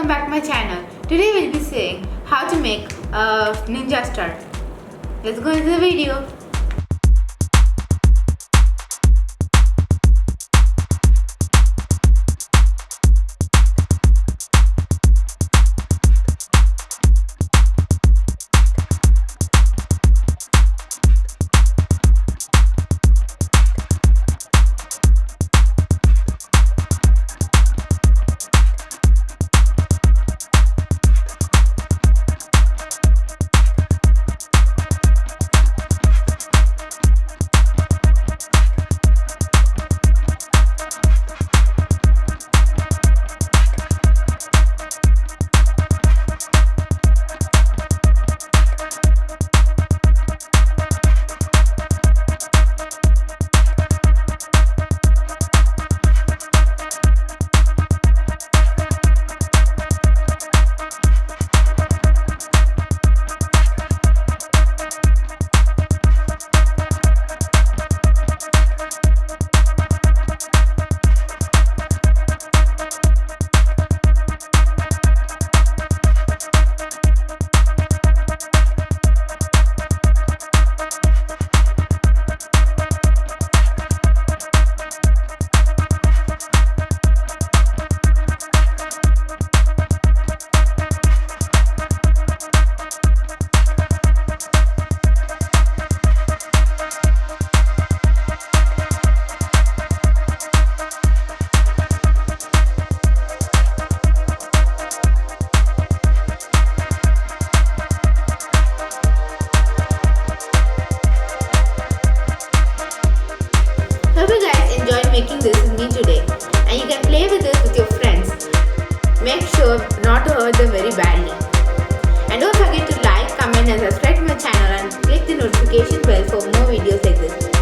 welcome back to my channel. Today we'll be seeing how to make a ninja star. Let's go into the video. Hope you guys enjoyed making this with me today, and you can play with this with your friends. Make sure not to hurt them very badly. And don't forget to like, comment and subscribe to my channel and click the notification bell for more videos like this.